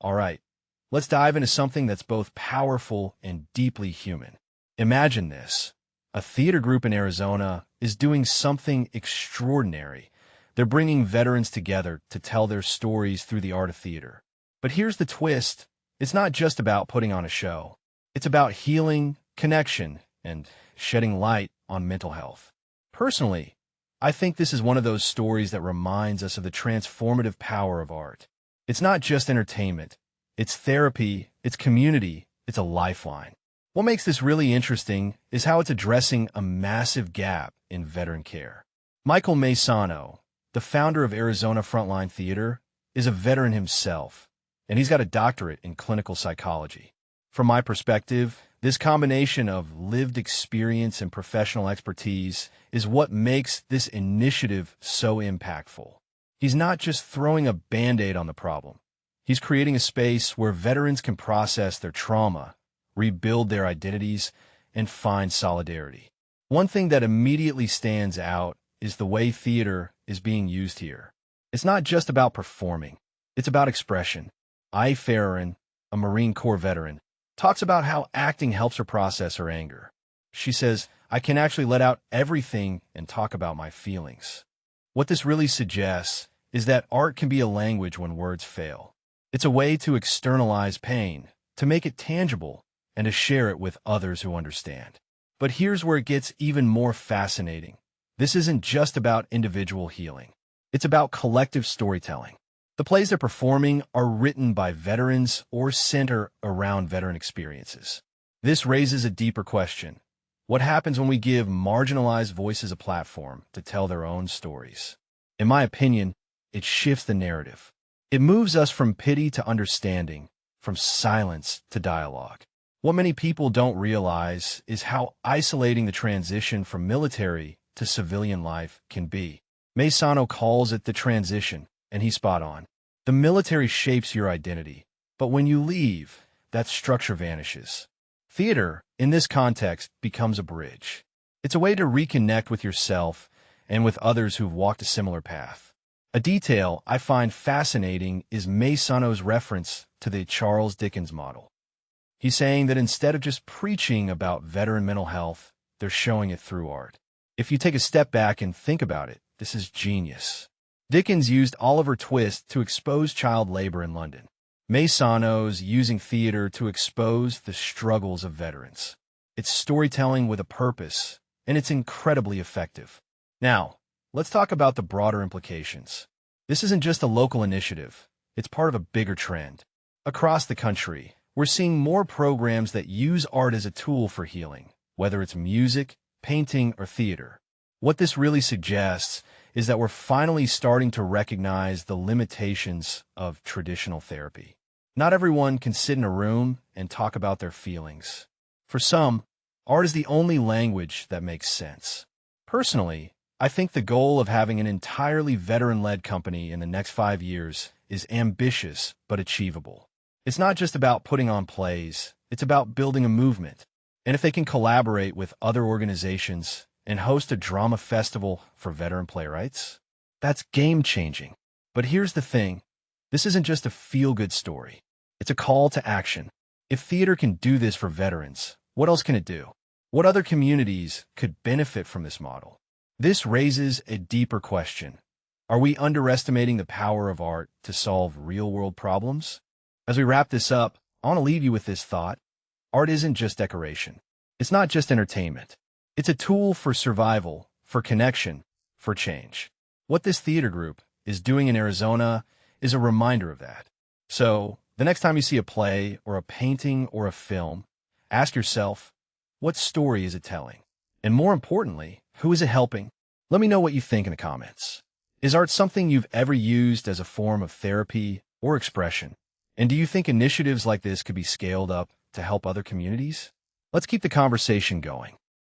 All right, let's dive into something that's both powerful and deeply human. Imagine this. A theater group in Arizona is doing something extraordinary. They're bringing veterans together to tell their stories through the art of theater. But here's the twist. It's not just about putting on a show. It's about healing, connection, and shedding light on mental health. Personally, I think this is one of those stories that reminds us of the transformative power of art. It's not just entertainment. It's therapy, it's community, it's a lifeline. What makes this really interesting is how it's addressing a massive gap in veteran care. Michael Maisano, the founder of Arizona Frontline Theatre, is a veteran himself, and he's got a doctorate in clinical psychology. From my perspective, this combination of lived experience and professional expertise is what makes this initiative so impactful. He's not just throwing a Band-Aid on the problem. He's creating a space where veterans can process their trauma, rebuild their identities, and find solidarity. One thing that immediately stands out is the way theater is being used here. It's not just about performing. It's about expression. Feraren, a Marine Corps veteran, talks about how acting helps her process her anger. She says, "I can actually let out everything and talk about my feelings." What this really suggests is that art can be a language when words fail. It's a way to externalize pain, to make it tangible, and to share it with others who understand. But here's where it gets even more fascinating. This isn't just about individual healing. It's about collective storytelling. The plays they're performing are written by veterans or center around veteran experiences. This raises a deeper question. What happens when we give marginalized voices a platform to tell their own stories? In my opinion, it shifts the narrative. It moves us from pity to understanding, from silence to dialogue. What many people don't realize is how isolating the transition from military to civilian life can be. Maisano calls it the transition, and he's spot on. The military shapes your identity, but when you leave, that structure vanishes. Theater, in this context, becomes a bridge. It's a way to reconnect with yourself and with others who've walked a similar path. A detail I find fascinating is Maisano's reference to the Charles Dickens model. He's saying that instead of just preaching about veteran mental health, they're showing it through art. If you take a step back and think about it, this is genius. Dickens used Oliver Twist to expose child labor in London. Maisano's using theater to expose the struggles of veterans. It's storytelling with a purpose, and it's incredibly effective. Now, let's talk about the broader implications. This isn't just a local initiative. It's part of a bigger trend. Across the country, we're seeing more programs that use art as a tool for healing, whether it's music, painting, or theater. What this really suggests is that we're finally starting to recognize the limitations of traditional therapy. Not everyone can sit in a room and talk about their feelings. For some, art is the only language that makes sense. Personally, I think the goal of having an entirely veteran-led company in the next 5 years is ambitious but achievable. It's not just about putting on plays, it's about building a movement. And if they can collaborate with other organizations and host a drama festival for veteran playwrights, that's game-changing. But here's the thing. This isn't just a feel-good story. It's a call to action. If theater can do this for veterans, what else can it do? What other communities could benefit from this model? This raises a deeper question. Are we underestimating the power of art to solve real-world problems? As we wrap this up, I want to leave you with this thought. Art isn't just decoration. It's not just entertainment. It's a tool for survival, for connection, for change. What this theater group is doing in Arizona is a reminder of that. So, the next time you see a play or a painting or a film, ask yourself, what story is it telling? And more importantly, who is it helping? Let me know what you think in the comments. Is art something you've ever used as a form of therapy or expression? And do you think initiatives like this could be scaled up to help other communities? Let's keep the conversation going.